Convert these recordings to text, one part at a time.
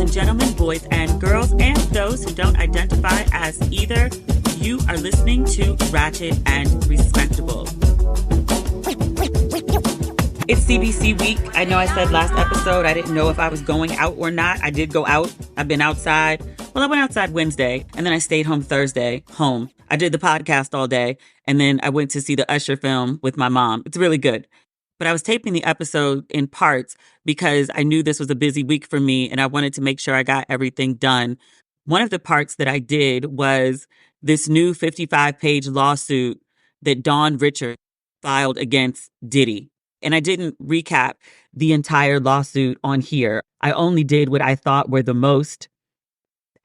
and gentlemen, boys and girls, and those who don't identify as either, you are listening to Ratchet and Respectable. It's CBC week. I know I said last episode I didn't know if I was going out or not. I did go out. I've been outside. Well, I went outside Wednesday, and then I stayed home Thursday. I did the podcast all day, and then I went to see the Usher film with my mom. It's really good. But I was taping the episode in parts because I knew this was a busy week for me, and I wanted to make sure I got everything done. One of the parts that I did was this new 55-page lawsuit that Dawn Richard filed against Diddy. And I didn't recap the entire lawsuit on here. I only did what I thought were the most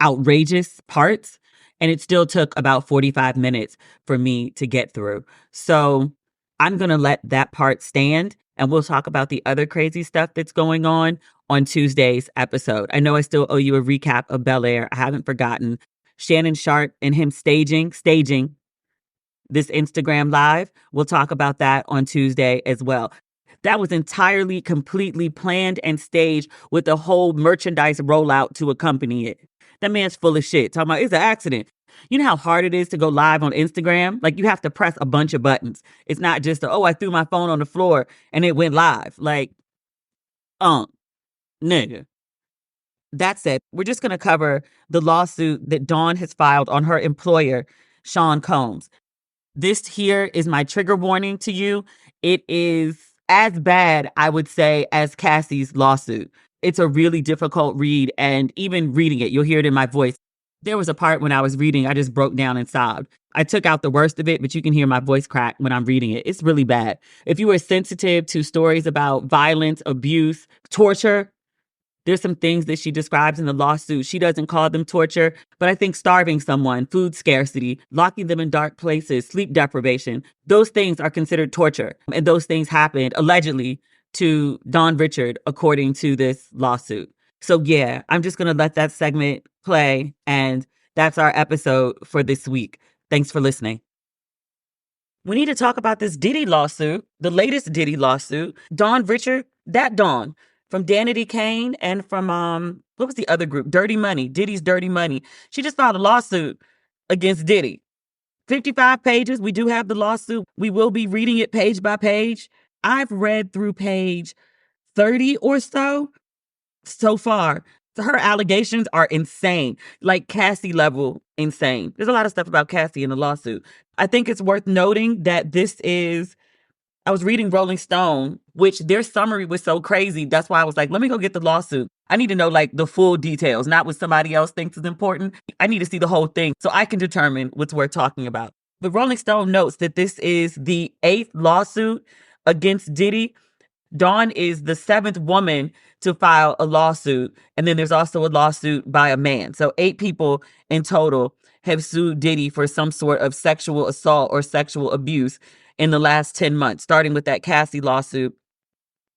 outrageous parts. And it still took about 45 minutes for me to get through. So I'm going to let that part stand. And we'll talk about the other crazy stuff that's going on Tuesday's episode. I know I still owe you a recap of Bel Air. I haven't forgotten. Shannon Sharpe and him staging this Instagram live. We'll talk about that on Tuesday as well. That was entirely, completely planned and staged with a whole merchandise rollout to accompany it. That man's full of shit. Talking about it's an accident. You know how hard it is to go live on Instagram? Like, you have to press a bunch of buttons. It's not just, I threw my phone on the floor and it went live. Like, nigga. That said, we're just going to cover the lawsuit that Dawn has filed on her employer, Sean Combs. This here is my trigger warning to you. It is as bad, I would say, as Cassie's lawsuit. It's a really difficult read, and even reading it, you'll hear it in my voice. There was a part when I was reading, I just broke down and sobbed. I took out the worst of it, but you can hear my voice crack when I'm reading it. It's really bad. If you are sensitive to stories about violence, abuse, torture, there's some things that she describes in the lawsuit. She doesn't call them torture, but I think starving someone, food scarcity, locking them in dark places, sleep deprivation, those things are considered torture. And those things happened allegedly to Dawn Richard, according to this lawsuit. So yeah, I'm just going to let that segment play. And that's our episode for this week. Thanks for listening. We need to talk about this Diddy lawsuit, the latest Diddy lawsuit. Dawn Richard, that Dawn, from Danity Kane and from, what was the other group? Dirty Money, Diddy's Dirty Money. She just filed a lawsuit against Diddy. 55 pages. We do have the lawsuit. We will be reading it page by page. I've read through page 30 or so far. So her allegations are insane, like Cassie level insane. There's a lot of stuff about Cassie in the lawsuit. I think it's worth noting that I was reading Rolling Stone, which their summary was so crazy. That's why I was like, let me go get the lawsuit. I need to know like the full details, not what somebody else thinks is important. I need to see the whole thing so I can determine what's worth talking about. The Rolling Stone notes that this is the 8th lawsuit against Diddy. Dawn is the 7th woman to file a lawsuit. And then there's also a lawsuit by a man. So 8 people in total have sued Diddy for some sort of sexual assault or sexual abuse in the last 10 months, starting with that Cassie lawsuit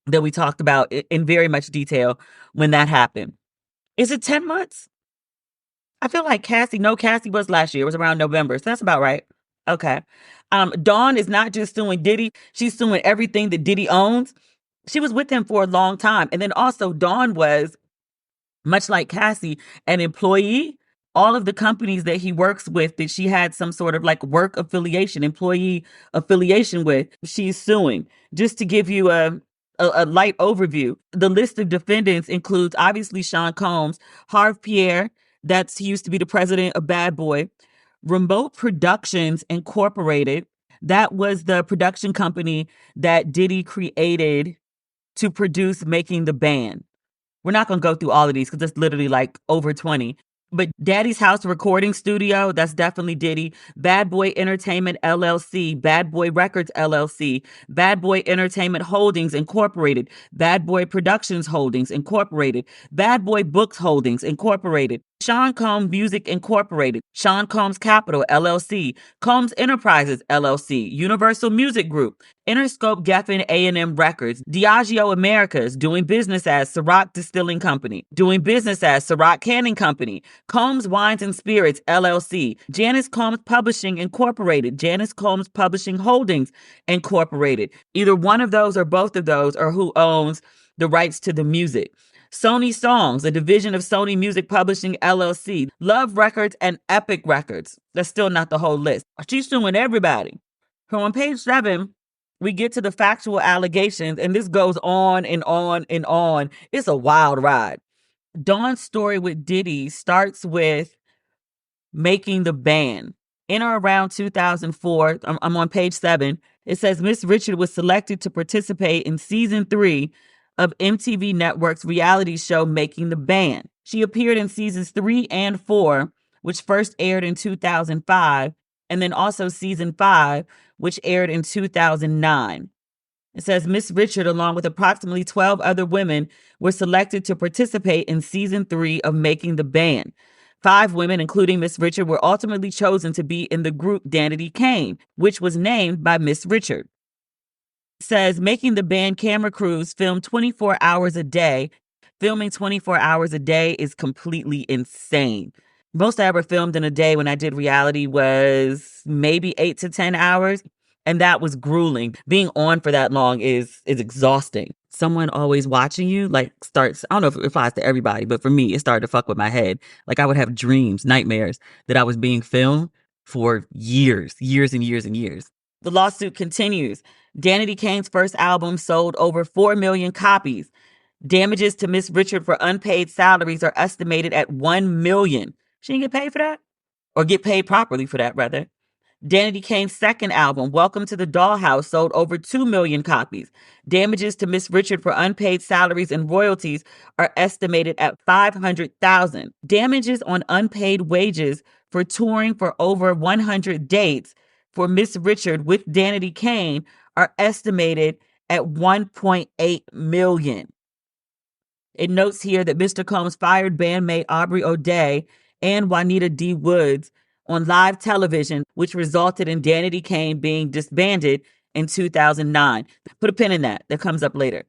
that we talked about in very much detail when that happened. Is it 10 months? I feel like Cassie was last year. It was around November. So that's about right. Okay. Dawn is not just suing Diddy. She's suing everything that Diddy owns. She was with him for a long time. And then also Dawn was, much like Cassie, an employee. All of the companies that he works with that she had some sort of like work affiliation, employee affiliation with, she's suing. Just to give you a light overview, the list of defendants includes obviously Sean Combs, Harve Pierre, he used to be the president of Bad Boy, Remote Productions Incorporated. That was the production company that Diddy created to produce Making the Band. We're not going to go through all of these because it's literally like over 20. But Daddy's House Recording Studio, that's definitely Diddy. Bad Boy Entertainment LLC, Bad Boy Records LLC, Bad Boy Entertainment Holdings Incorporated, Bad Boy Productions Holdings Incorporated, Bad Boy Books Holdings Incorporated, Sean Combs Music Incorporated, Sean Combs Capital LLC, Combs Enterprises LLC, Universal Music Group, Interscope Geffen A&M Records, Diageo Americas, doing business as Ciroc Distilling Company, doing business as Ciroc Canning Company, Combs Wines and Spirits LLC, Janice Combs Publishing Incorporated, Janice Combs Publishing Holdings Incorporated. Either one of those or both of those are who owns the rights to the music. Sony Songs, a division of Sony Music Publishing LLC, Love Records, and Epic Records. That's still not the whole list. She's suing everybody. So on page 7, we get to the factual allegations, and this goes on and on and on. It's a wild ride. Dawn's story with Diddy starts with making the band. In or around 2004, I'm on page 7, it says Miss Richard was selected to participate in season 3 of MTV Network's reality show Making the Band. She appeared in seasons 3 and 4, which first aired in 2005, and then also season 5, which aired in 2009. It says Miss Richard, along with approximately 12 other women, were selected to participate in season 3 of Making the Band. 5 women, including Miss Richard, were ultimately chosen to be in the group Danity Kane, which was named by Miss Richard. It says Making the Band camera crews filmed 24 hours a day. Filming 24 hours a day is completely insane. Most I ever filmed in a day when I did reality was maybe 8 to 10 hours. And that was grueling. Being on for that long is exhausting. Someone always watching you, like, starts, I don't know if it applies to everybody, but for me, it started to fuck with my head. Like, I would have dreams, nightmares, that I was being filmed for years and years and years. The lawsuit continues. Danity Kane's first album sold over 4 million copies. Damages to Miss Richard for unpaid salaries are estimated at $1 million. She didn't get paid for that? Or get paid properly for that, rather. Danity Kane's second album, Welcome to the Dollhouse, sold over 2 million copies. Damages to Miss Richard for unpaid salaries and royalties are estimated at $500,000. Damages on unpaid wages for touring for over 100 dates for Miss Richard with Danity Kane are estimated at $1.8 million. It notes here that Mr. Combs fired bandmate Aubrey O'Day and Juanita D. Woods on live television, which resulted in Danity Kane being disbanded in 2009. Put a pin in that. That comes up later.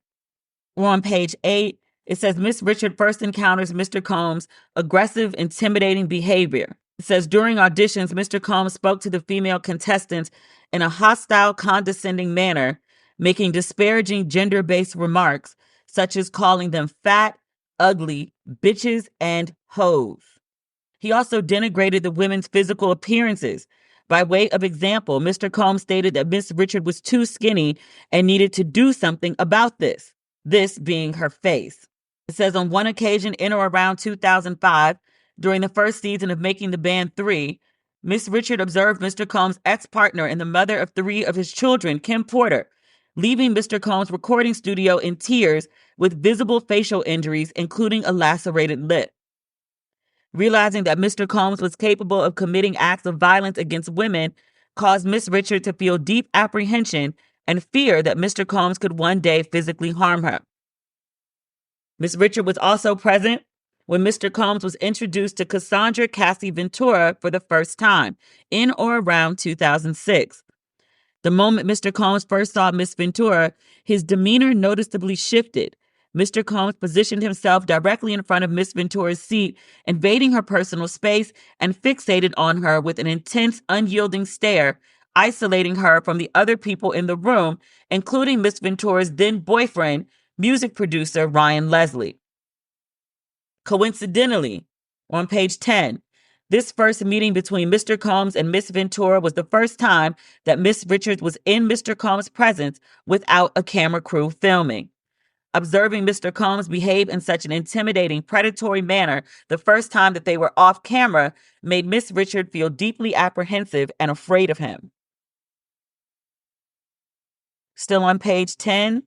We're on page 8. It says Miss Richard first encounters Mr. Combs' aggressive, intimidating behavior. It says during auditions, Mr. Combs spoke to the female contestants in a hostile, condescending manner, making disparaging gender-based remarks, such as calling them fat, ugly, bitches, and hoes. He also denigrated the women's physical appearances. By way of example, Mr. Combs stated that Miss Richard was too skinny and needed to do something about this being her face. It says on one occasion in or around 2005, during the first season of Making the Band 3, Miss Richard observed Mr. Combs' ex-partner and the mother of 3 of his children, Kim Porter, leaving Mr. Combs' recording studio in tears with visible facial injuries, including a lacerated lip. Realizing that Mr. Combs was capable of committing acts of violence against women caused Miss Richard to feel deep apprehension and fear that Mr. Combs could one day physically harm her. Miss Richard was also present when Mr. Combs was introduced to Cassandra Cassie Ventura for the first time in or around 2006. The moment Mr. Combs first saw Miss Ventura, his demeanor noticeably shifted. Mr. Combs positioned himself directly in front of Miss Ventura's seat, invading her personal space and fixated on her with an intense, unyielding stare, isolating her from the other people in the room, including Miss Ventura's then-boyfriend, music producer Ryan Leslie. Coincidentally, on page 10, this first meeting between Mr. Combs and Miss Ventura was the first time that Miss Richards was in Mr. Combs' presence without a camera crew filming. Observing Mr. Combs behave in such an intimidating, predatory manner the first time that they were off camera made Miss Richard feel deeply apprehensive and afraid of him. Still on page 10,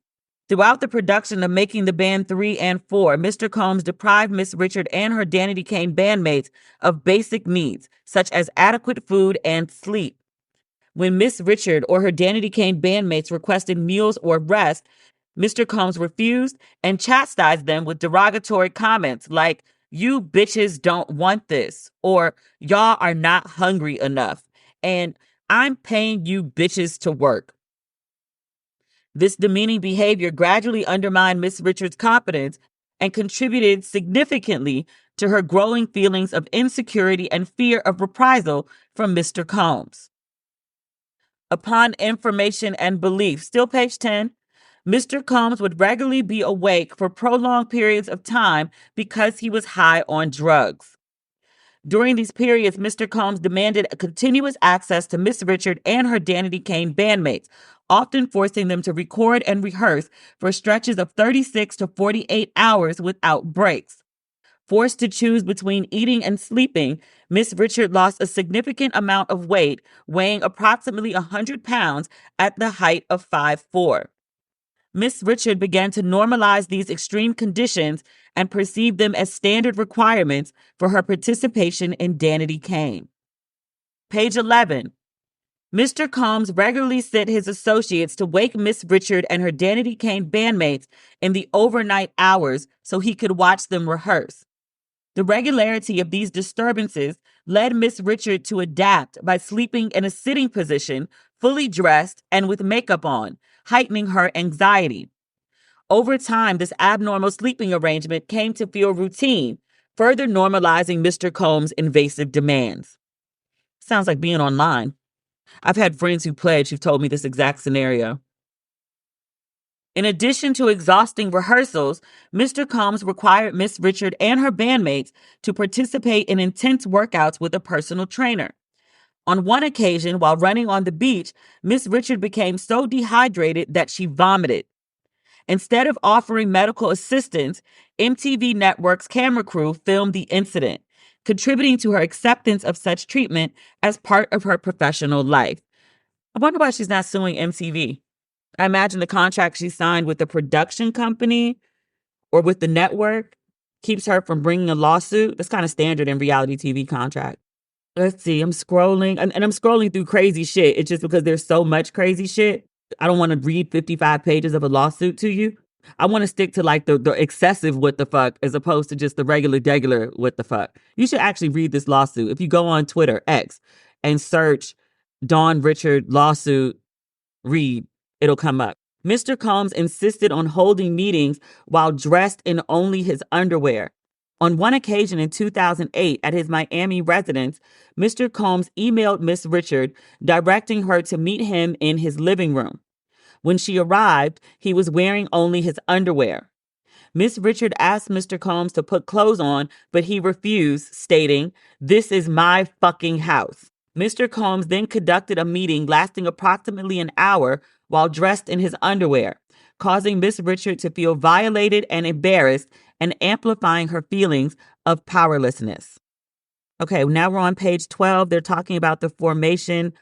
throughout the production of Making the Band 3 and 4, Mr. Combs deprived Miss Richard and her Danity Kane bandmates of basic needs, such as adequate food and sleep. When Miss Richard or her Danity Kane bandmates requested meals or rest, Mr. Combs refused and chastised them with derogatory comments like, "You bitches don't want this," or "Y'all are not hungry enough," and "I'm paying you bitches to work." This demeaning behavior gradually undermined Miss Richards' confidence and contributed significantly to her growing feelings of insecurity and fear of reprisal from Mr. Combs. Upon information and belief, still page 10, Mr. Combs would regularly be awake for prolonged periods of time because he was high on drugs. During these periods, Mr. Combs demanded continuous access to Miss Richard and her Danity Kane bandmates, often forcing them to record and rehearse for stretches of 36 to 48 hours without breaks. Forced to choose between eating and sleeping, Miss Richard lost a significant amount of weight, weighing approximately 100 pounds at the height of 5'4". Miss Richard began to normalize these extreme conditions and perceived them as standard requirements for her participation in Danity Kane. Page 11. Mr. Combs regularly sent his associates to wake Miss Richard and her Danity Kane bandmates in the overnight hours so he could watch them rehearse. The regularity of these disturbances led Miss Richard to adapt by sleeping in a sitting position, fully dressed and with makeup on, heightening her anxiety. Over time, this abnormal sleeping arrangement came to feel routine, further normalizing Mr. Combs' invasive demands. Sounds like being online. I've had friends who pledge who've told me this exact scenario. In addition to exhausting rehearsals, Mr. Combs required Miss Richard and her bandmates to participate in intense workouts with a personal trainer. On one occasion, while running on the beach, Miss Richard became so dehydrated that she vomited. Instead of offering medical assistance, MTV Network's camera crew filmed the incident, contributing to her acceptance of such treatment as part of her professional life. I wonder why she's not suing MTV. I imagine the contract she signed with the production company or with the network keeps her from bringing a lawsuit. That's kind of standard in reality TV contract. Let's see. I'm scrolling and I'm scrolling through crazy shit. It's just because there's so much crazy shit. I don't want to read 55 pages of a lawsuit to you. I want to stick to like the excessive what the fuck as opposed to just the regular what the fuck. You should actually read this lawsuit. If you go on Twitter, X, and search Dawn Richard lawsuit, read, it'll come up. Mr. Combs insisted on holding meetings while dressed in only his underwear. On one occasion in 2008 at his Miami residence, Mr. Combs emailed Miss Richard, directing her to meet him in his living room. When she arrived, he was wearing only his underwear. Miss Richard asked Mr. Combs to put clothes on, but he refused, stating, "This is my fucking house." Mr. Combs then conducted a meeting lasting approximately an hour while dressed in his underwear, causing Miss Richard to feel violated and embarrassed and amplifying her feelings of powerlessness. Okay, now we're on page 12. They're talking about the formation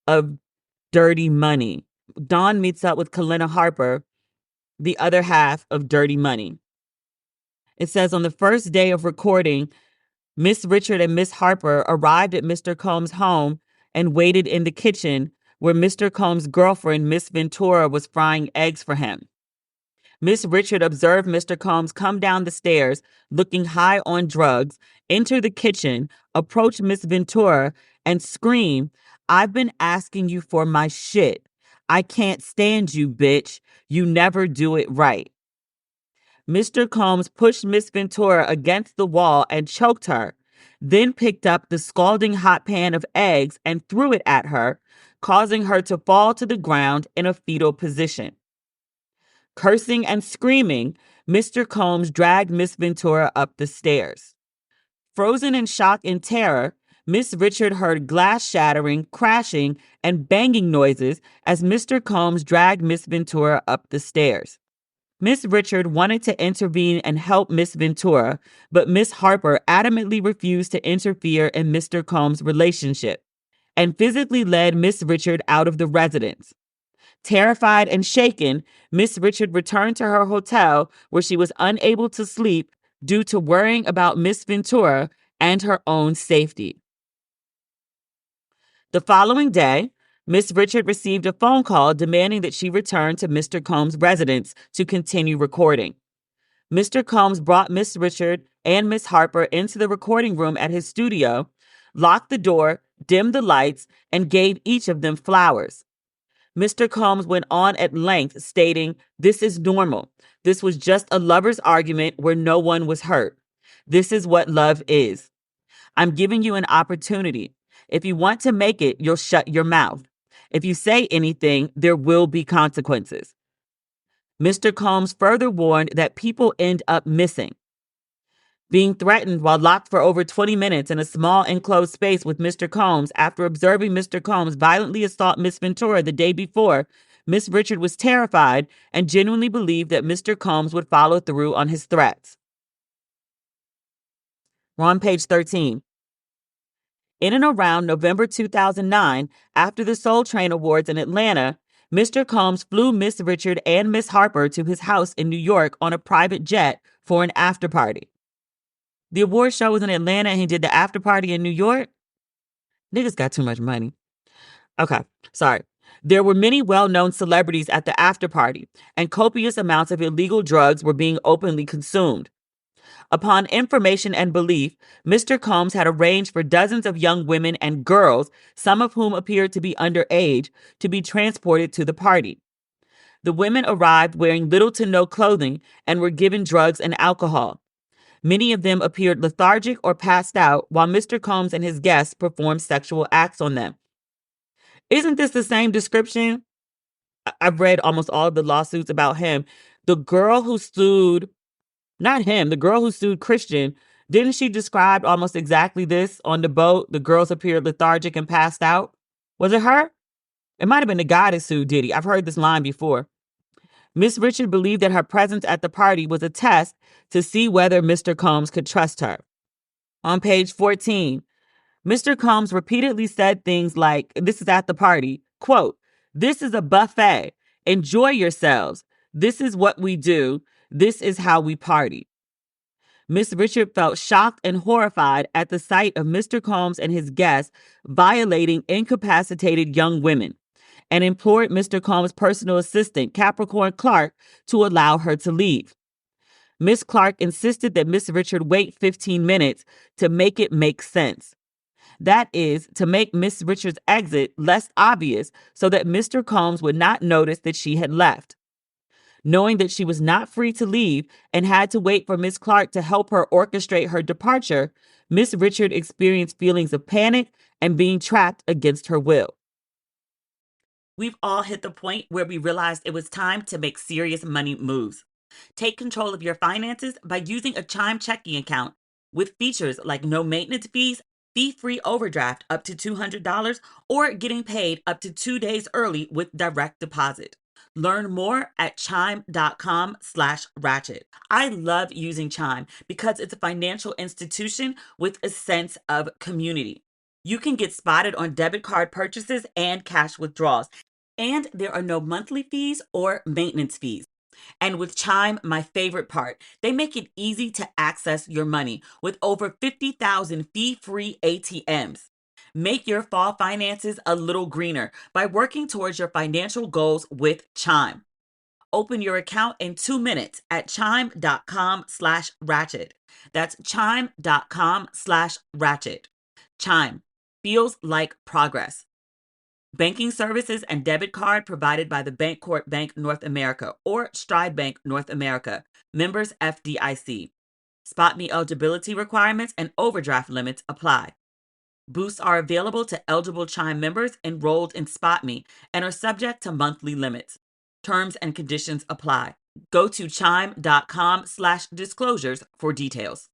of Dirty Money. Dawn meets up with Kalina Harper, the other half of Dirty Money. It says on the first day of recording, Miss Richard and Miss Harper arrived at Mr. Combs' home and waited in the kitchen where Mr. Combs' girlfriend, Miss Ventura, was frying eggs for him. Miss Richard observed Mr. Combs come down the stairs, looking high on drugs, enter the kitchen, approach Miss Ventura, and scream, "I've been asking you for my shit. I can't stand you, bitch. You never do it right." Mr. Combs pushed Miss Ventura against the wall and choked her, then picked up the scalding hot pan of eggs and threw it at her, causing her to fall to the ground in a fetal position. Cursing and screaming, Mr. Combs dragged Miss Ventura up the stairs. Frozen in shock and terror, Miss Richard heard glass shattering, crashing, and banging noises as Mr. Combs dragged Miss Ventura up the stairs. Miss Richard wanted to intervene and help Miss Ventura, but Miss Harper adamantly refused to interfere in Mr. Combs' relationship and physically led Miss Richard out of the residence. Terrified and shaken, Miss Richard returned to her hotel where she was unable to sleep due to worrying about Miss Ventura and her own safety. The following day, Miss Richard received a phone call demanding that she return to Mr. Combs' residence to continue recording. Mr. Combs brought Miss Richard and Miss Harper into the recording room at his studio, locked the door, dimmed the lights, and gave each of them flowers. Mr. Combs went on at length, stating, "This is normal. This was just a lover's argument where no one was hurt. This is what love is. I'm giving you an opportunity. If you want to make it, you'll shut your mouth. If you say anything, there will be consequences." Mr. Combs further warned that people end up missing. Being threatened while locked for over 20 minutes in a small enclosed space with Mr. Combs after observing Mr. Combs violently assault Miss Ventura the day before, Miss Richard was terrified and genuinely believed that Mr. Combs would follow through on his threats. We're on page 13. In and around November 2009, after the Soul Train Awards in Atlanta, Mr. Combs flew Miss Richard and Miss Harper to his house in New York on a private jet for an after party. The award show was in Atlanta and he did the after party in New York? Niggas got too much money. Okay, sorry. There were many well-known celebrities at the after party, and copious amounts of illegal drugs were being openly consumed. Upon information and belief, Mr. Combs had arranged for dozens of young women and girls, some of whom appeared to be underage, to be transported to the party. The women arrived wearing little to no clothing and were given drugs and alcohol. Many of them appeared lethargic or passed out while Mr. Combs and his guests performed sexual acts on them. Isn't this the same description? I've read almost all of the lawsuits about him. The girl who sued, not him, the girl who sued Christian, didn't she describe almost exactly this on the boat? The girls appeared lethargic and passed out. Was it her? It might have been the guy that sued Diddy. I've heard this line before. Miss Richard believed that her presence at the party was a test to see whether Mr. Combs could trust her. On page 14, Mr. Combs repeatedly said things like, this is at the party, quote, "This is a buffet. Enjoy yourselves. This is what we do. This is how we party." Miss Richard felt shocked and horrified at the sight of Mr. Combs and his guests violating incapacitated young women, and implored Mr. Combs' personal assistant, Capricorn Clark, to allow her to leave. Miss Clark insisted that Miss Richard wait 15 minutes to make it make sense. That is, to make Miss Richard's exit less obvious so that Mr. Combs would not notice that she had left. Knowing that she was not free to leave and had to wait for Miss Clark to help her orchestrate her departure, Miss Richard experienced feelings of panic and being trapped against her will. We've all hit the point where we realized it was time to make serious money moves. Take control of your finances by using a Chime checking account with features like no maintenance fees, fee-free overdraft up to $200, or getting paid up to 2 days early with direct deposit. Learn more at chime.com/ratchet. I love using Chime because it's a financial institution with a sense of community. You can get spotted on debit card purchases and cash withdrawals, and there are no monthly fees or maintenance fees. And with Chime, my favorite part, they make it easy to access your money with over 50,000 fee-free ATMs. Make your fall finances a little greener by working towards your financial goals with Chime. Open your account in 2 minutes at chime.com/ratchet. That's chime.com/ratchet. Chime feels like progress. Banking services and debit card provided by the Bancorp Bank North America or Stride Bank North America, members FDIC. SpotMe eligibility requirements and overdraft limits apply. Boosts are available to eligible Chime members enrolled in SpotMe and are subject to monthly limits. Terms and conditions apply. Go to chime.com/disclosures for details.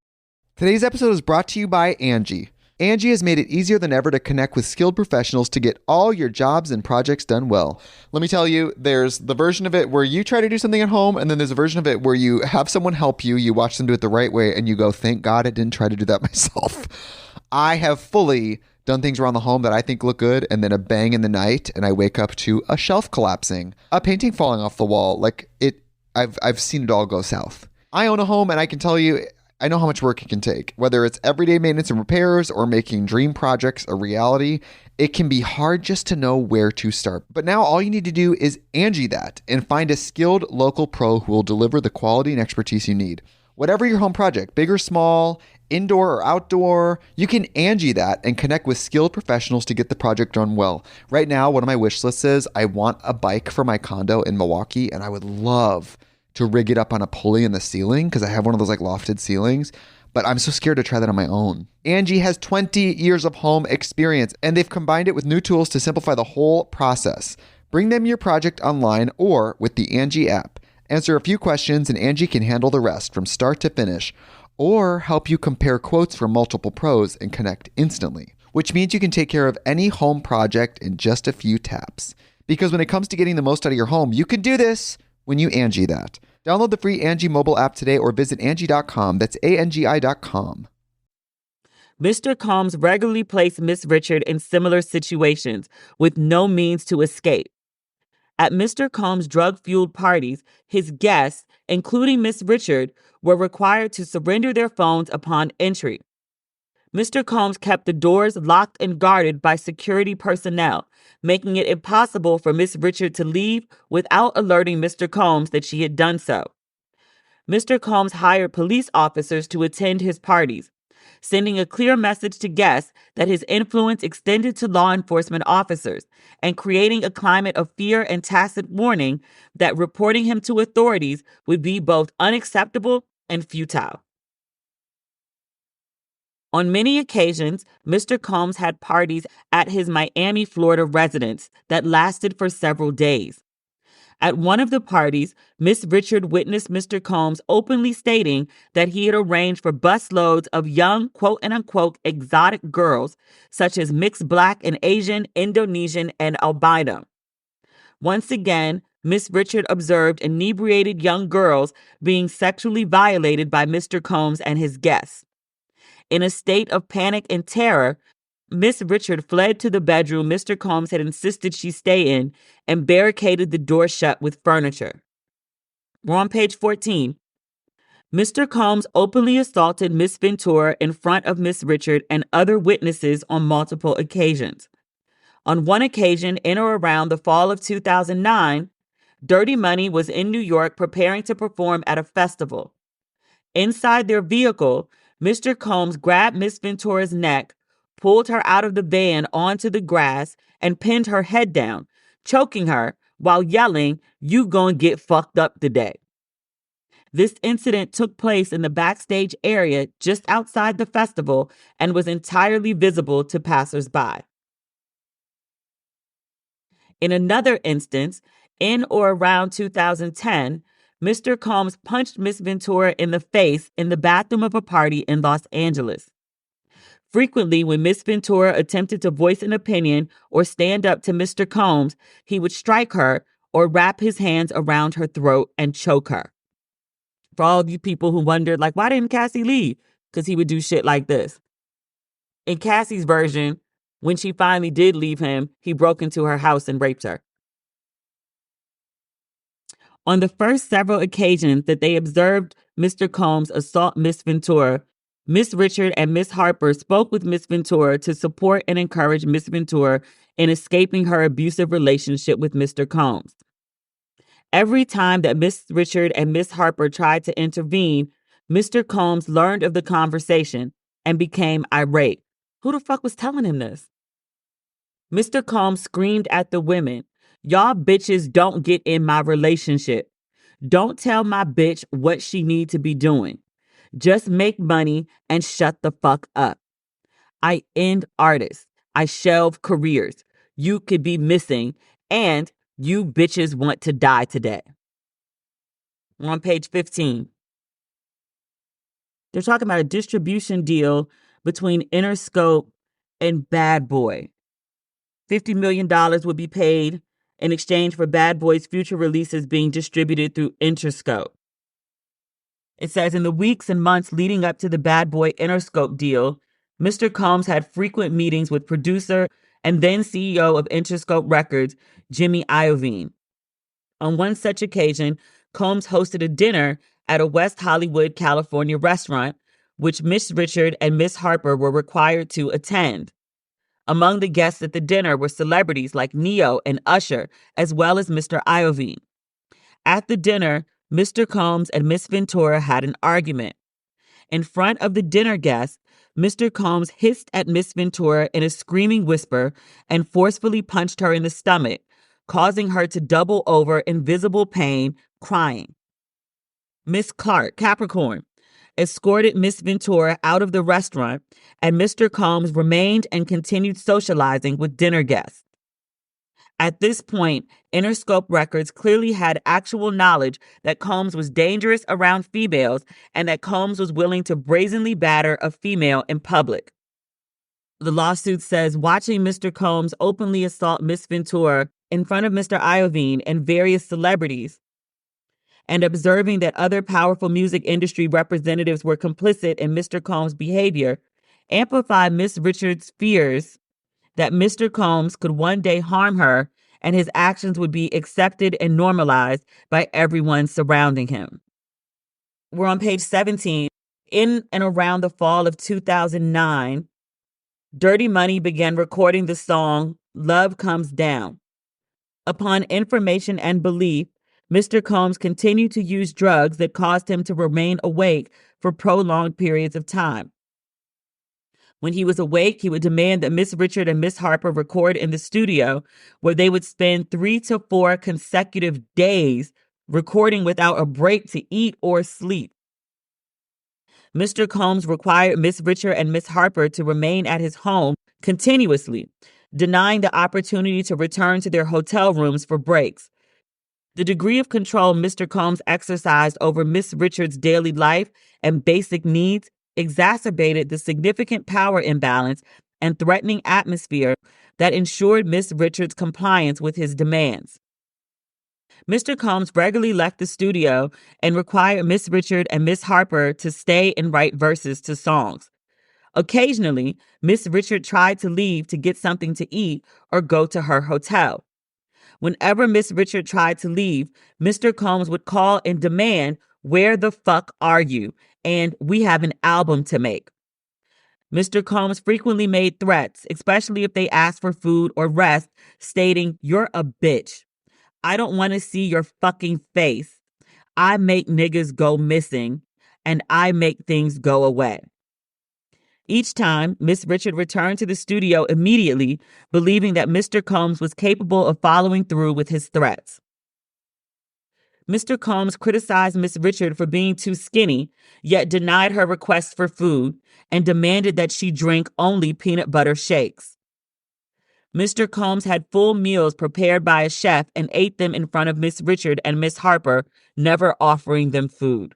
Today's episode is brought to you by Angie. Angie has made it easier than ever to connect with skilled professionals to get all your jobs and projects done well. Let me tell you, there's the version of it where you try to do something at home, and then there's a version of it where you have someone help you, you watch them do it the right way, and you go, thank God I didn't try to do that myself. I have fully done things around the home that I think look good, and then a bang in the night, and I wake up to a shelf collapsing, a painting falling off the wall. I've seen it all go south. I own a home, and I can tell you, I know how much work it can take. Whether it's everyday maintenance and repairs or making dream projects a reality, it can be hard just to know where to start. But now all you need to do is Angie that and find a skilled local pro who will deliver the quality and expertise you need. Whatever your home project, big or small, indoor or outdoor, you can Angie that and connect with skilled professionals to get the project done well. Right now, one of my wish lists is I want a bike for my condo in Milwaukee, and I would love to rig it up on a pulley in the ceiling because I have one of those like lofted ceilings, but I'm so scared to try that on my own. Angie has 20 years of home experience, and they've combined it with new tools to simplify the whole process. Bring them your project online or with the Angie app. Answer a few questions and Angie can handle the rest from start to finish, or help you compare quotes from multiple pros and connect instantly, which means you can take care of any home project in just a few taps. Because when it comes to getting the most out of your home, you can do this when you Angie that. Download the free Angie mobile app today or visit Angie.com. That's ANGI.com. Mr. Combs regularly placed Miss Richard in similar situations with no means to escape. At Mr. Combs' drug-fueled parties, his guests, including Miss Richard, were required to surrender their phones upon entry. Mr. Combs kept the doors locked and guarded by security personnel, making it impossible for Miss Richard to leave without alerting Mr. Combs that she had done so. Mr. Combs hired police officers to attend his parties, sending a clear message to guests that his influence extended to law enforcement officers and creating a climate of fear and tacit warning that reporting him to authorities would be both unacceptable and futile. On many occasions, Mr. Combs had parties at his Miami, Florida residence that lasted for several days. At one of the parties, Miss Richard witnessed Mr. Combs openly stating that he had arranged for busloads of young, quote-unquote, exotic girls, such as mixed Black and Asian, Indonesian, and albino. Once again, Miss Richard observed inebriated young girls being sexually violated by Mr. Combs and his guests. In a state of panic and terror, Miss Richard fled to the bedroom Mr. Combs had insisted she stay in and barricaded the door shut with furniture. We're on page 14. Mr. Combs openly assaulted Miss Ventura in front of Miss Richard and other witnesses on multiple occasions. On one occasion, in or around the fall of 2009, Dirty Money was in New York preparing to perform at a festival. Inside their vehicle, Mr. Combs grabbed Miss Ventura's neck, pulled her out of the van onto the grass, and pinned her head down, choking her while yelling, "You gonna get fucked up today." This incident took place in the backstage area just outside the festival and was entirely visible to passersby. In another instance, in or around 2010, Mr. Combs punched Miss Ventura in the face in the bathroom of a party in Los Angeles. Frequently, when Miss Ventura attempted to voice an opinion or stand up to Mr. Combs, he would strike her or wrap his hands around her throat and choke her. For all of you people who wondered, like, why didn't Cassie leave? Because he would do shit like this. In Cassie's version, when she finally did leave him, he broke into her house and raped her. On the first several occasions that they observed Mr. Combs assault Miss Ventura, Miss Richard and Miss Harper spoke with Miss Ventura to support and encourage Miss Ventura in escaping her abusive relationship with Mr. Combs. Every time that Miss Richard and Miss Harper tried to intervene, Mr. Combs learned of the conversation and became irate. Who the fuck was telling him this? Mr. Combs screamed at the women, "Y'all bitches don't get in my relationship. Don't tell my bitch what she need to be doing. Just make money and shut the fuck up. I end artists. I shelve careers. You could be missing, and you bitches want to die today." We're on page 15. They're talking about a distribution deal between Interscope and Bad Boy. $50 million would be paid in exchange for Bad Boy's future releases being distributed through Interscope. It says in the weeks and months leading up to the Bad Boy Interscope deal, Mr. Combs had frequent meetings with producer and then CEO of Interscope Records, Jimmy Iovine. On one such occasion, Combs hosted a dinner at a West Hollywood, California restaurant, which Miss Richard and Miss Harper were required to attend. Among the guests at the dinner were celebrities like Neo and Usher, as well as Mr. Iovine. At the dinner, Mr. Combs and Miss Ventura had an argument. In front of the dinner guests, Mr. Combs hissed at Miss Ventura in a screaming whisper and forcefully punched her in the stomach, causing her to double over in visible pain, crying. Miss Clark, Capricorn, escorted Miss Ventura out of the restaurant, and Mr. Combs remained and continued socializing with dinner guests. At this point, Interscope Records clearly had actual knowledge that Combs was dangerous around females and that Combs was willing to brazenly batter a female in public. The lawsuit says watching Mr. Combs openly assault Miss Ventura in front of Mr. Iovine and various celebrities, and observing that other powerful music industry representatives were complicit in Mr. Combs' behavior, amplified Miss Richards' fears that Mr. Combs could one day harm her and his actions would be accepted and normalized by everyone surrounding him. We're on page 17. In and around the fall of 2009, Dirty Money began recording the song Love Comes Down. Upon information and belief, Mr. Combs continued to use drugs that caused him to remain awake for prolonged periods of time. When he was awake, he would demand that Miss Richard and Miss Harper record in the studio, where they would spend 3 to 4 consecutive days recording without a break to eat or sleep. Mr. Combs required Miss Richard and Miss Harper to remain at his home continuously, denying the opportunity to return to their hotel rooms for breaks. The degree of control Mr. Combs exercised over Miss Richards' daily life and basic needs exacerbated the significant power imbalance and threatening atmosphere that ensured Miss Richards' compliance with his demands. Mr. Combs regularly left the studio and required Miss Richard and Miss Harper to stay and write verses to songs. Occasionally, Miss Richard tried to leave to get something to eat or go to her hotel. Whenever Miss Richard tried to leave, Mr. Combs would call and demand, "Where the fuck are you?" and "We have an album to make." Mr. Combs frequently made threats, especially if they asked for food or rest, stating, "You're a bitch. I don't want to see your fucking face. I make niggas go missing, and I make things go away." Each time, Miss Richard returned to the studio immediately, believing that Mr. Combs was capable of following through with his threats. Mr. Combs criticized Miss Richard for being too skinny, yet denied her requests for food and demanded that she drink only peanut butter shakes. Mr. Combs had full meals prepared by a chef and ate them in front of Miss Richard and Miss Harper, never offering them food.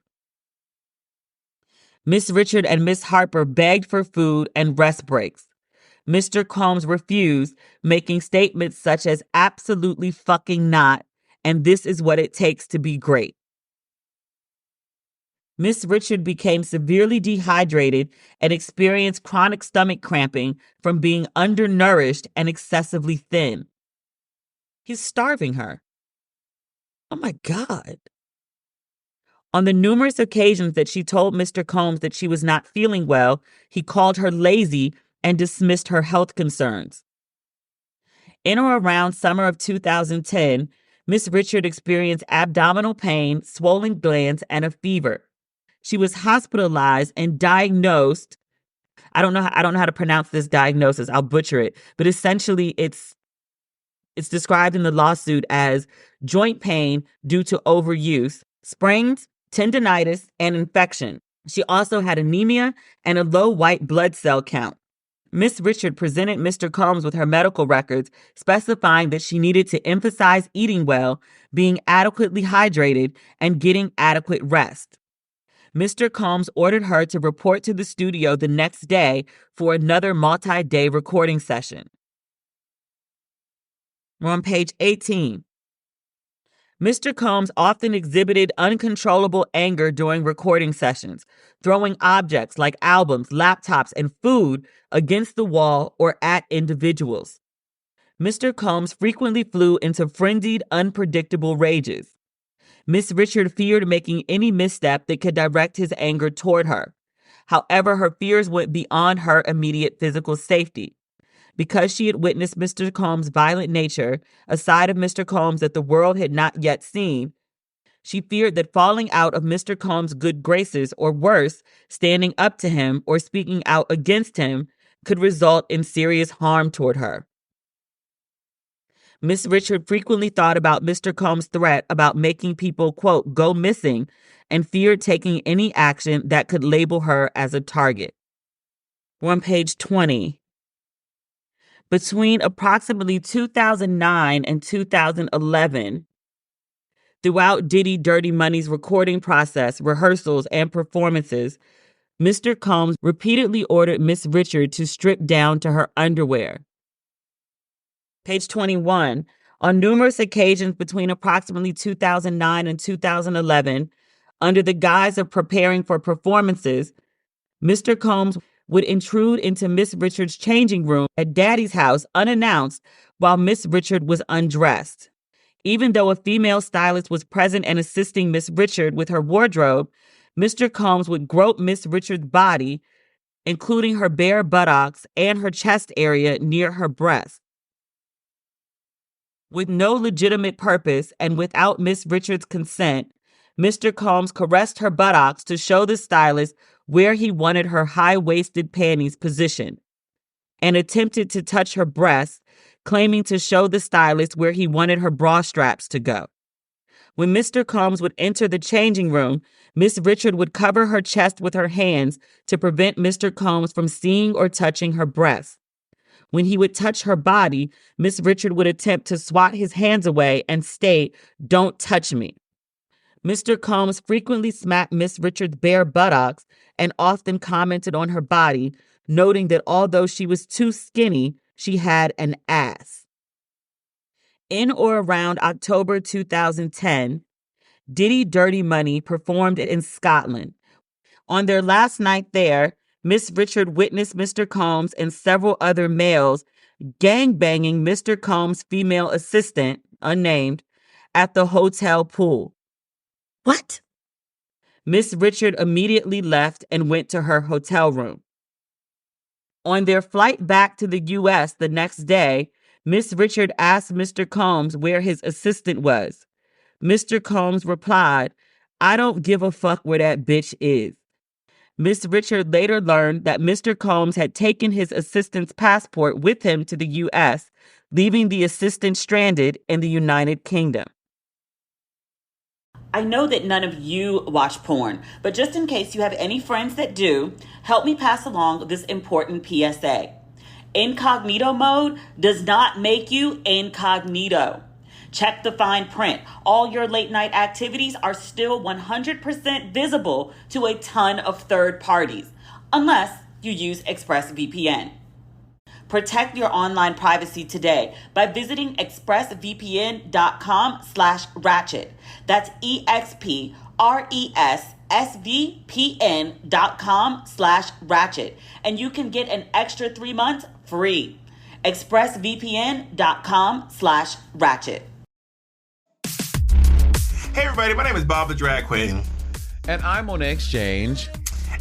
Miss Richard and Miss Harper begged for food and rest breaks. Mr. Combs refused, making statements such as "absolutely fucking not," and "this is what it takes to be great." Miss Richard became severely dehydrated and experienced chronic stomach cramping from being undernourished and excessively thin. He's starving her. Oh my God. On the numerous occasions that she told Mr. Combs that she was not feeling well, he called her lazy and dismissed her health concerns. In or around summer of 2010, Miss Richard experienced abdominal pain, swollen glands, and a fever. She was hospitalized and diagnosed. I don't know how to pronounce this diagnosis. I'll butcher it, but essentially it's described in the lawsuit as joint pain due to overuse, sprains, tendinitis, and infection. She also had anemia and a low white blood cell count. Miss Richard presented Mr. Combs with her medical records, specifying that she needed to emphasize eating well, being adequately hydrated, and getting adequate rest. Mr. Combs ordered her to report to the studio the next day for another multi-day recording session. We're on page 18. Mr. Combs often exhibited uncontrollable anger during recording sessions, throwing objects like albums, laptops, and food against the wall or at individuals. Mr. Combs frequently flew into frenzied, unpredictable rages. Miss Richard feared making any misstep that could direct his anger toward her. However, her fears went beyond her immediate physical safety. Because she had witnessed Mr. Combs' violent nature, a side of Mr. Combs that the world had not yet seen, she feared that falling out of Mr. Combs' good graces, or worse, standing up to him or speaking out against him, could result in serious harm toward her. Miss Richard frequently thought about Mr. Combs' threat about making people, quote, "go missing," and feared taking any action that could label her as a target. We're on page 20. Between approximately 2009 and 2011, throughout Diddy Dirty Money's recording process, rehearsals, and performances, Mr. Combs repeatedly ordered Miss Richard to strip down to her underwear. Page 21. On numerous occasions between approximately 2009 and 2011, under the guise of preparing for performances, Mr. Combs would intrude into Miss Richard's changing room at Daddy's house unannounced while Miss Richard was undressed. Even though a female stylist was present and assisting Miss Richard with her wardrobe, Mr. Combs would grope Miss Richard's body, including her bare buttocks and her chest area near her breast. With no legitimate purpose and without Miss Richards' consent, Mr. Combs caressed her buttocks to show the stylist where he wanted her high-waisted panties positioned, and attempted to touch her breasts, claiming to show the stylist where he wanted her bra straps to go. When Mr. Combs would enter the changing room, Miss Richard would cover her chest with her hands to prevent Mr. Combs from seeing or touching her breasts. When he would touch her body, Miss Richard would attempt to swat his hands away and state, "Don't touch me." Mr. Combs frequently smacked Miss Richard's bare buttocks and often commented on her body, noting that although she was too skinny, she had an ass. In or around October 2010, Diddy Dirty Money performed in Scotland. On their last night there, Miss Richard witnessed Mr. Combs and several other males gangbanging Mr. Combs' female assistant, unnamed, at the hotel pool. What? Miss Richard immediately left and went to her hotel room. On their flight back to the U.S. the next day, Miss Richard asked Mr. Combs where his assistant was. Mr. Combs replied, "I don't give a fuck where that bitch is." Miss Richard later learned that Mr. Combs had taken his assistant's passport with him to the U.S., leaving the assistant stranded in the United Kingdom. I know that none of you watch porn, but just in case you have any friends that do, help me pass along this important PSA. Incognito mode does not make you incognito. Check the fine print. All your late night activities are still 100% visible to a ton of third parties, unless you use ExpressVPN. Protect your online privacy today by visiting expressvpn.com/ratchet. That's expressvpn.com/ratchet. And you can get an extra 3 months free. expressvpn.com/ratchet. Hey everybody, my name is Bob the Drag Queen. And I'm on Exchange.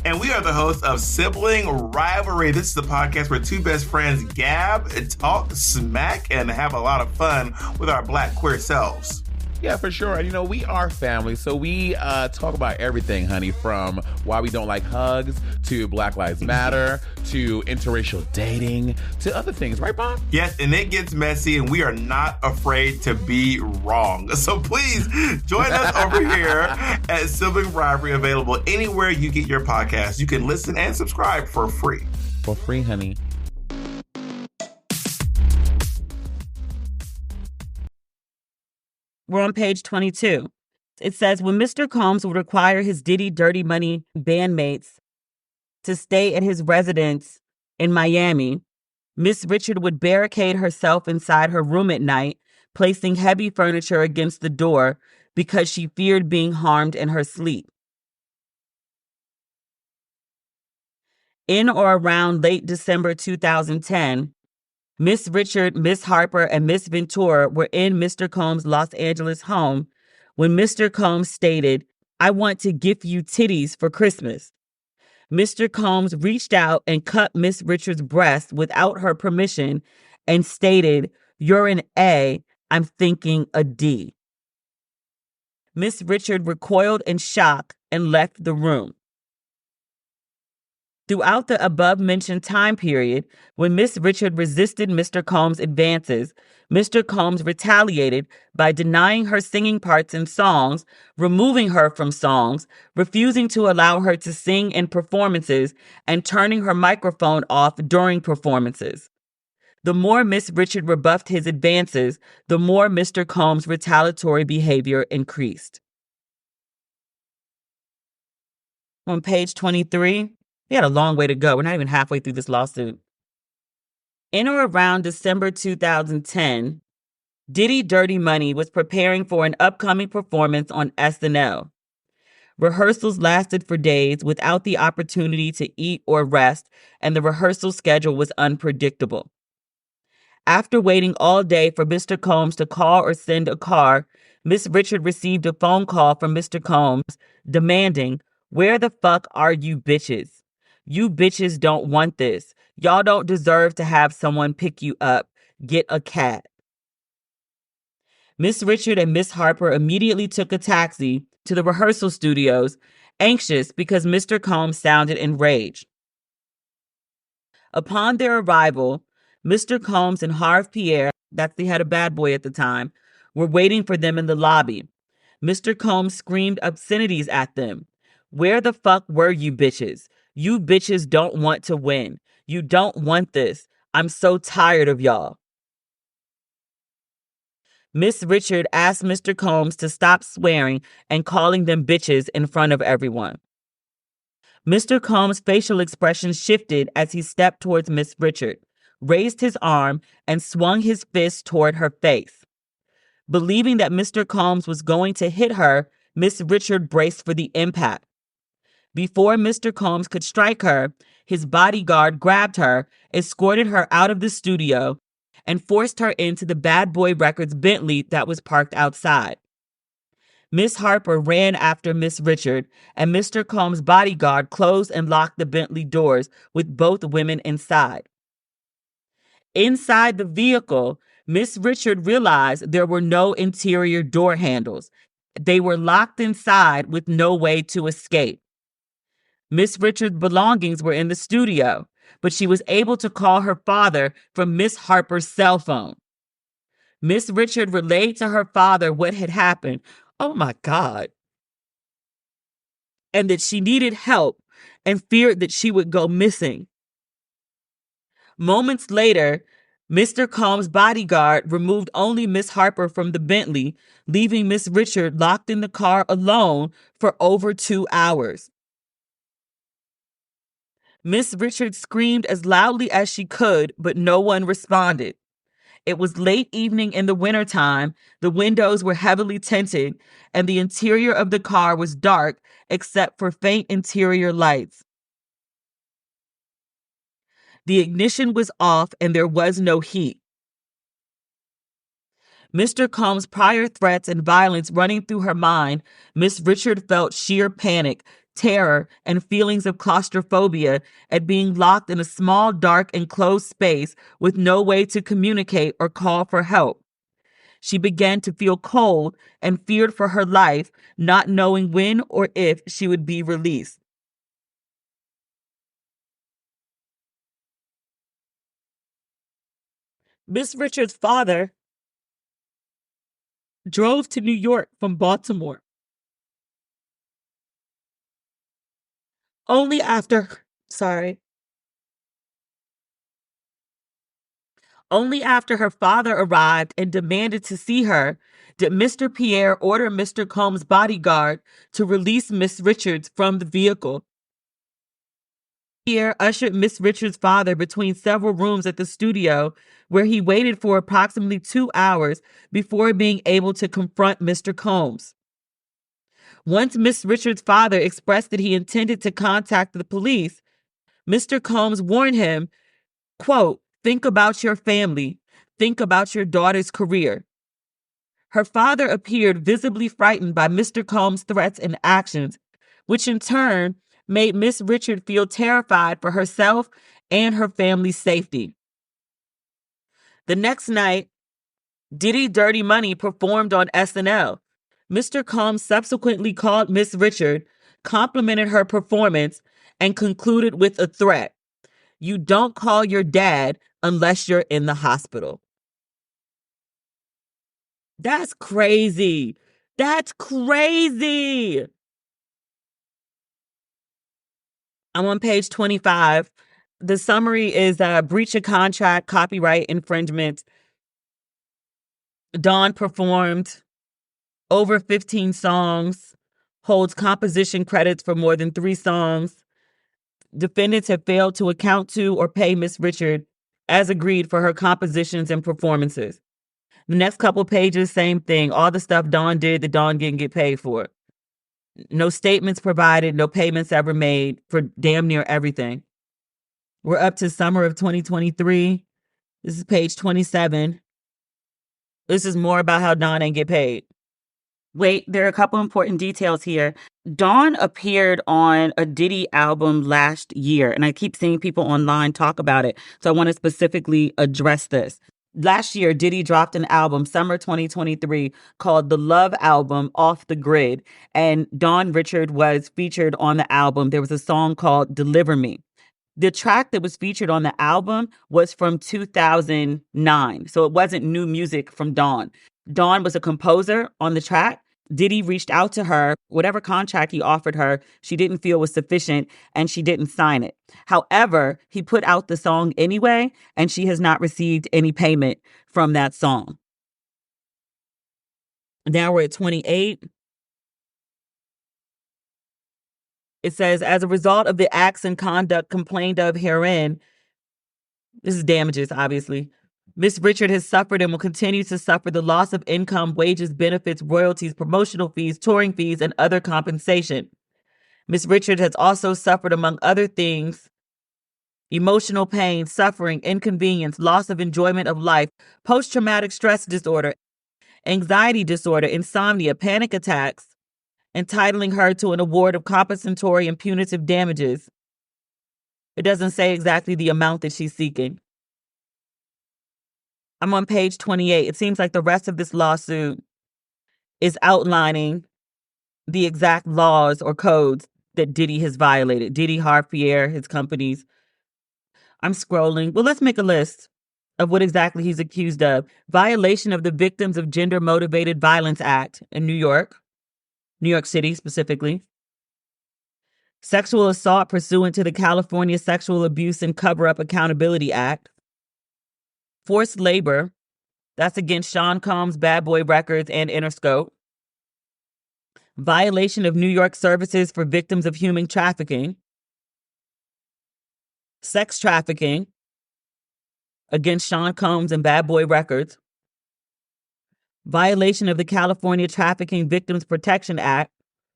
And we are the hosts of Sibling Rivalry. This is the podcast where two best friends gab, talk, smack, and have a lot of fun with our black queer selves. Yeah, for sure. And, we are family, so we talk about everything, honey, from why we don't like hugs, to Black Lives Matter, to interracial dating, to other things. Right, Bob? Yes, and it gets messy, and we are not afraid to be wrong. So please join us over here at Sibling Rivalry, available anywhere you get your podcasts. You can listen and subscribe for free. For free, honey. We're on page 22. It says, when Mr. Combs would require his Diddy Dirty Money bandmates to stay at his residence in Miami, Miss Richard would barricade herself inside her room at night, placing heavy furniture against the door because she feared being harmed in her sleep. In or around late December 2010, Miss Richard, Miss Harper, and Miss Ventura were in Mr. Combs' Los Angeles home when Mr. Combs stated, "I want to gift you titties for Christmas." Mr. Combs reached out and cut Miss Richard's breast without her permission and stated, "You're an A, I'm thinking a D." Miss Richard recoiled in shock and left the room. Throughout the above-mentioned time period, when Miss Richard resisted Mr. Combs' advances, Mr. Combs retaliated by denying her singing parts in songs, removing her from songs, refusing to allow her to sing in performances, and turning her microphone off during performances. The more Miss Richard rebuffed his advances, the more Mr. Combs' retaliatory behavior increased. On page 23, we had a long way to go. We're not even halfway through this lawsuit. In or around December 2010, Diddy Dirty Money was preparing for an upcoming performance on SNL. Rehearsals lasted for days without the opportunity to eat or rest, and the rehearsal schedule was unpredictable. After waiting all day for Mr. Combs to call or send a car, Miss Richard received a phone call from Mr. Combs demanding, "Where the fuck are you bitches? You bitches don't want this. Y'all don't deserve to have someone pick you up. Get a cat." Miss Richard and Miss Harper immediately took a taxi to the rehearsal studios, anxious because Mr. Combs sounded enraged. Upon their arrival, Mr. Combs and Harve Pierre, that's the head of Bad Boy at the time, were waiting for them in the lobby. Mr. Combs screamed obscenities at them. "Where the fuck were you bitches? You bitches don't want to win. You don't want this. I'm so tired of y'all." Miss Richard asked Mr. Combs to stop swearing and calling them bitches in front of everyone. Mr. Combs' facial expression shifted as he stepped towards Miss Richard, raised his arm, and swung his fist toward her face. Believing that Mr. Combs was going to hit her, Miss Richard braced for the impact. Before Mr. Combs could strike her, his bodyguard grabbed her, escorted her out of the studio, and forced her into the Bad Boy Records Bentley that was parked outside. Miss Harper ran after Miss Richard, and Mr. Combs' bodyguard closed and locked the Bentley doors with both women inside. Inside the vehicle, Miss Richard realized there were no interior door handles. They were locked inside with no way to escape. Miss Richard's belongings were in the studio, but she was able to call her father from Miss Harper's cell phone. Miss Richard relayed to her father what had happened. Oh my God. And that she needed help and feared that she would go missing. Moments later, Mr. Combs' bodyguard removed only Miss Harper from the Bentley, leaving Miss Richard locked in the car alone for over 2 hours. Miss Richard screamed as loudly as she could, but no one responded. It was late evening in the wintertime, the windows were heavily tinted, and the interior of the car was dark except for faint interior lights. The ignition was off and there was no heat. Mr. Combs' prior threats and violence running through her mind, Miss Richard felt sheer panic, terror, and feelings of claustrophobia at being locked in a small, dark, enclosed space with no way to communicate or call for help. She began to feel cold and feared for her life, not knowing when or if she would be released. Miss Richards' father drove to New York from Baltimore. Only after, sorry, only after her father arrived and demanded to see her did Mr. Pierre order Mr. Combs' bodyguard to release Miss Richards from the vehicle. Pierre ushered Miss Richards' father between several rooms at the studio, where he waited for approximately 2 hours before being able to confront Mr. Combs. Once Miss Richards' father expressed that he intended to contact the police, Mr. Combs warned him, quote, "Think about your family. Think about your daughter's career." Her father appeared visibly frightened by Mr. Combs' threats and actions, which in turn made Miss Richard feel terrified for herself and her family's safety. The next night, Diddy Dirty Money performed on SNL. Mr. Combs subsequently called Miss Richard, complimented her performance, and concluded with a threat. "You don't call your dad unless you're in the hospital." That's crazy. That's crazy. I'm on page 25. The summary is breach of contract, copyright infringement. Dawn performed over 15 songs, holds composition credits for more than 3 songs. Defendants have failed to account to or pay Miss Richard as agreed for her compositions and performances. The next couple pages, same thing. All the stuff Dawn did that Dawn didn't get paid for. No statements provided, no payments ever made for damn near everything. We're up to summer of 2023. This is page 27. This is more about how Dawn ain't get paid. Wait, there are a couple important details here. Dawn appeared on a Diddy album last year, and I keep seeing people online talk about it. So I want to specifically address this. Last year, Diddy dropped an album, summer 2023, called The Love Album, Off the Grid. And Dawn Richard was featured on the album. There was a song called Deliver Me. The track that was featured on the album was from 2009. So it wasn't new music from Dawn. Dawn was a composer on the track. Diddy reached out to her. Whatever contract he offered her, she didn't feel was sufficient and she didn't sign it. However, he put out the song anyway, and she has not received any payment from that song. Now we're at 28. It says, as a result of the acts and conduct complained of herein, this is damages, obviously. Miss Richard has suffered and will continue to suffer the loss of income, wages, benefits, royalties, promotional fees, touring fees, and other compensation. Miss Richard has also suffered, among other things, emotional pain, suffering, inconvenience, loss of enjoyment of life, post-traumatic stress disorder, anxiety disorder, insomnia, panic attacks, entitling her to an award of compensatory and punitive damages. It doesn't say exactly the amount that she's seeking. I'm on page 28. It seems like the rest of this lawsuit is outlining the exact laws or codes that Diddy has violated. Diddy, Harpier, his companies. I'm scrolling. Well, let's make a list of what exactly he's accused of. Violation of the Victims of Gender Motivated Violence Act in New York City specifically. Sexual assault pursuant to the California Sexual Abuse and Cover-Up Accountability Act. Forced labor, that's against Sean Combs, Bad Boy Records, and Interscope. Violation of New York Services for Victims of Human Trafficking. Sex trafficking against Sean Combs and Bad Boy Records. Violation of the California Trafficking Victims Protection Act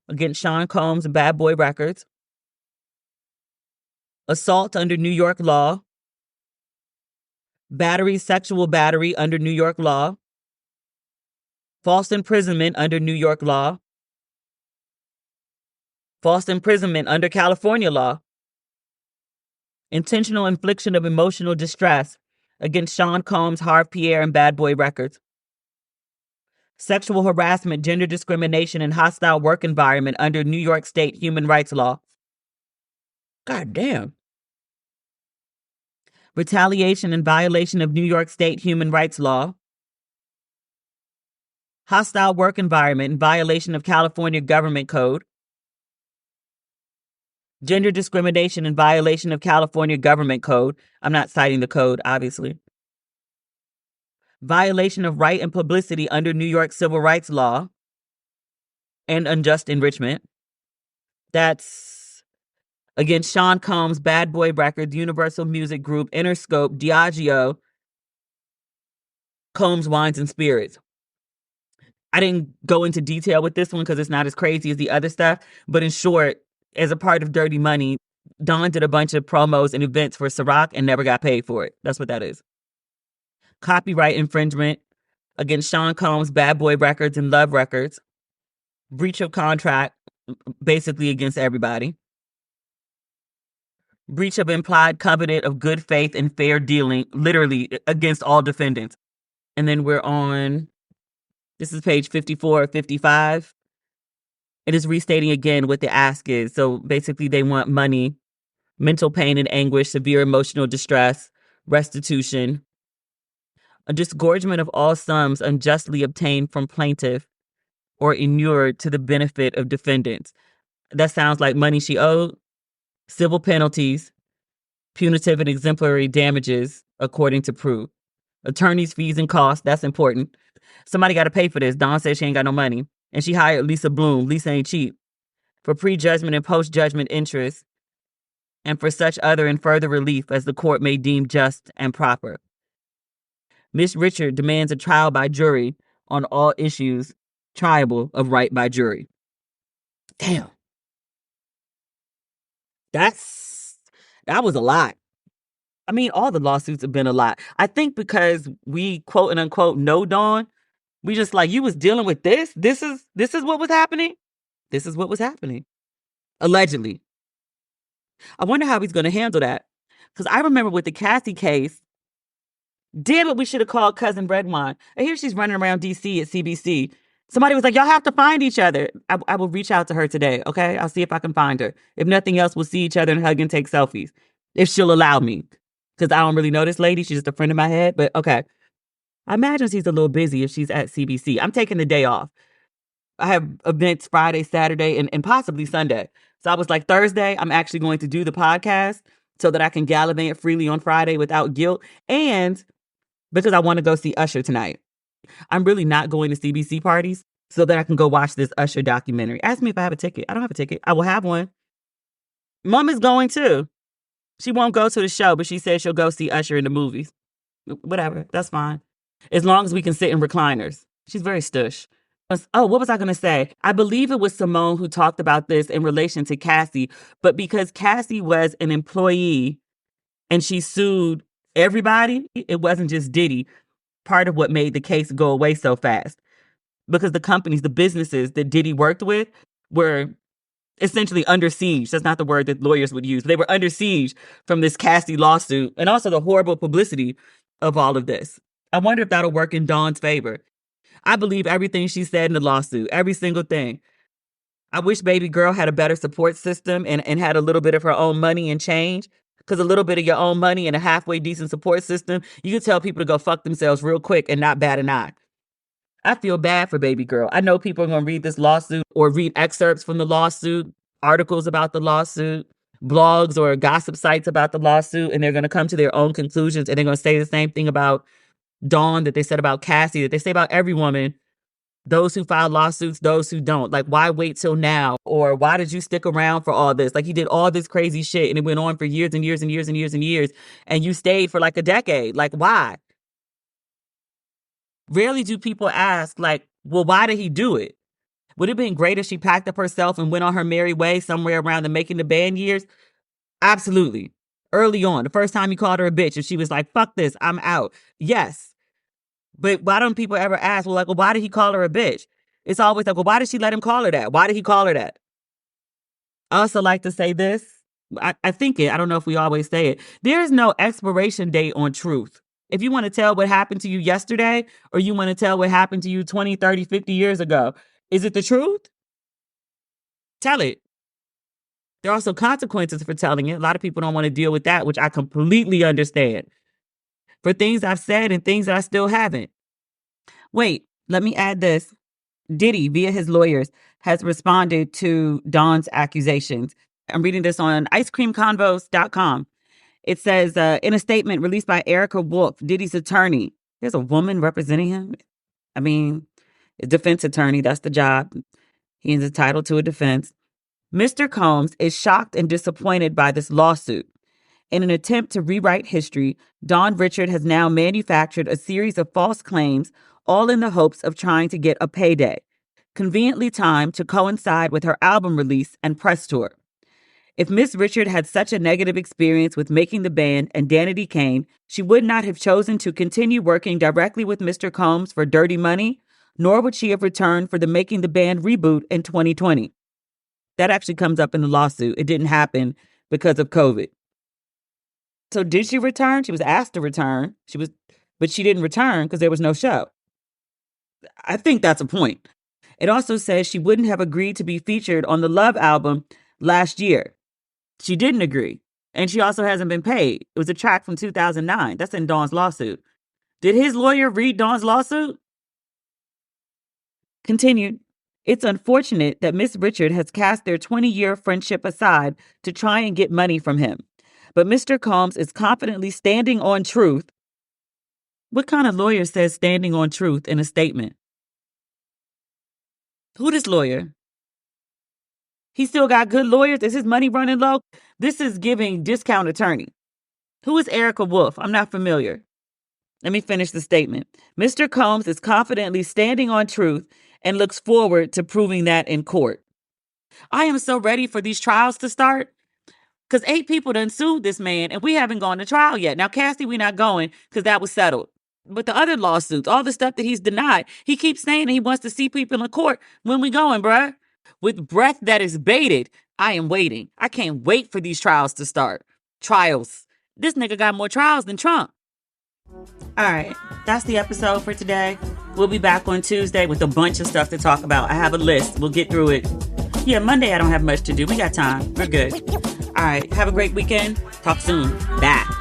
against Sean Combs and Bad Boy Records. Assault under New York law. Battery, sexual battery under New York law. False imprisonment under New York law. False imprisonment under California law. Intentional infliction of emotional distress against Sean Combs, Harv Pierre, and Bad Boy Records. Sexual harassment, gender discrimination, and hostile work environment under New York State human rights law. God damn. Retaliation and violation of New York State human rights law. Hostile work environment in violation of California Government Code. Gender discrimination in violation of California Government Code. I'm not citing the code, obviously. Violation of right and publicity under New York civil rights law. And unjust enrichment. That's against Sean Combs, Bad Boy Records, Universal Music Group, Interscope, Diageo, Combs Wines and Spirits. I didn't go into detail with this one because it's not as crazy as the other stuff. But in short, as a part of Dirty Money, Dawn did a bunch of promos and events for Ciroc and never got paid for it. That's what that is. Copyright infringement against Sean Combs, Bad Boy Records, and Love Records. Breach of contract, basically against everybody. Breach of implied covenant of good faith and fair dealing, literally against all defendants. And then we're on, this is page 54, 55. It is restating again what the ask is. So basically they want money, mental pain and anguish, severe emotional distress, restitution, a disgorgement of all sums unjustly obtained from plaintiff or inured to the benefit of defendants. That sounds like money she owed, civil penalties, punitive and exemplary damages according to proof. Attorney's fees and costs, that's important. Somebody got to pay for this. Dawn says she ain't got no money. And she hired Lisa Bloom. Lisa ain't cheap. For prejudgment and post-judgment interest, and for such other and further relief as the court may deem just and proper. Miss Richard demands a trial by jury on all issues triable of right by jury. Damn. That was a lot. I mean, all the lawsuits have been a lot. I think because we quote and unquote know Dawn, we just like, you was dealing with this? This is what was happening? This is what was happening. Allegedly. I wonder how he's going to handle that. Because I remember with the Cassie case, damn it, we should have called Cousin Redwine. And here she's running around D.C. at CBC. Somebody was like, y'all have to find each other. I will reach out to her today, okay? I'll see if I can find her. If nothing else, we'll see each other and hug and take selfies. If she'll allow me. Because I don't really know this lady. She's just a friend of my head. But okay. I imagine she's a little busy if she's at CBC. I'm taking the day off. I have events Friday, Saturday, and possibly Sunday. So I was like, Thursday, I'm actually going to do the podcast so that I can gallivant freely on Friday without guilt. And because I want to go see Usher tonight. I'm really not going to CBC parties so that I can go watch this Usher documentary. Ask me if I have a ticket. I don't have a ticket. I will have one. Mom is going too. She won't go to the show, but she said she'll go see Usher in the movies. Whatever. That's fine. As long as we can sit in recliners. She's very stush. Oh, what was I going to say? I believe it was Simone who talked about this in relation to Cassie, but because Cassie was an employee and she sued everybody, it wasn't just Diddy, part of what made the case go away so fast. Because the companies, the businesses that Diddy worked with were essentially under siege. That's not the word that lawyers would use. They were under siege from this Cassie lawsuit and also the horrible publicity of all of this. I wonder if that'll work in Dawn's favor. I believe everything she said in the lawsuit, every single thing. I wish baby girl had a better support system and had a little bit of her own money and change. Because a little bit of your own money and a halfway decent support system, you can tell people to go fuck themselves real quick and not bat an eye. I feel bad for baby girl. I know people are going to read this lawsuit or read excerpts from the lawsuit, articles about the lawsuit, blogs or gossip sites about the lawsuit, and they're going to come to their own conclusions and they're going to say the same thing about Dawn that they said about Cassie, that they say about every woman. Those who file lawsuits, those who don't. Like, why wait till now? Or why did you stick around for all this? Like, he did all this crazy shit and it went on for years and years and years and years and years. And you stayed for like a decade. Like, why? Rarely do people ask, like, well, why did he do it? Would it have been great if she packed up herself and went on her merry way somewhere around the Making the Band years? Absolutely. Early on, the first time he called her a bitch and she was like, fuck this, I'm out. Yes. But why don't people ever ask, well, like, well, why did he call her a bitch? It's always like, well, why did she let him call her that? Why did he call her that? I also like to say this. I think it. I don't know if we always say it. There is no expiration date on truth. If you want to tell what happened to you yesterday or you want to tell what happened to you 20, 30, 50 years ago, is it the truth? Tell it. There are also consequences for telling it. A lot of people don't want to deal with that, which I completely understand. For things I've said and things that I still haven't. Wait, let me add this. Diddy, via his lawyers, has responded to Dawn's accusations. I'm reading this on icecreamconvos.com. It says, in a statement released by Erica Wolf, Diddy's attorney, there's a woman representing him. I mean, a defense attorney, that's the job. He is entitled to a defense. Mr. Combs is shocked and disappointed by this lawsuit. In an attempt to rewrite history, Dawn Richard has now manufactured a series of false claims, all in the hopes of trying to get a payday, conveniently timed to coincide with her album release and press tour. If Miss Richard had such a negative experience with Making the Band and Danity Kane, she would not have chosen to continue working directly with Mr. Combs for Dirty Money, nor would she have returned for the Making the Band reboot in 2020. That actually comes up in the lawsuit. It didn't happen because of COVID. So did she return? She was asked to return. But she didn't return because there was no show. I think that's a point. It also says she wouldn't have agreed to be featured on the Love album last year. She didn't agree. And she also hasn't been paid. It was a track from 2009. That's in Dawn's lawsuit. Did his lawyer read Dawn's lawsuit? Continued. It's unfortunate that Miss Richard has cast their 20-year friendship aside to try and get money from him. but Mr. Combs is confidently standing on truth. What kind of lawyer says standing on truth in a statement? Who this lawyer? He still got good lawyers? Is his money running low? This is giving discount attorney. Who is Erica Wolf? I'm not familiar. Let me finish the statement. Mr. Combs is confidently standing on truth and looks forward to proving that in court. I am so ready for these trials to start because 8 people done sued this man and we haven't gone to trial yet. Now, Cassie, we're not going because that was settled. But the other lawsuits, all the stuff that he's denied, he keeps saying he wants to see people in court. When we going, bruh? With breath that is bated, I am waiting. I can't wait for these trials to start. Trials. This nigga got more trials than Trump. All right, that's the episode for today. We'll be back on Tuesday with a bunch of stuff to talk about. I have a list. We'll get through it. Yeah, Monday I don't have much to do. We got time. We're good. All right, have a great weekend. Talk soon. Bye.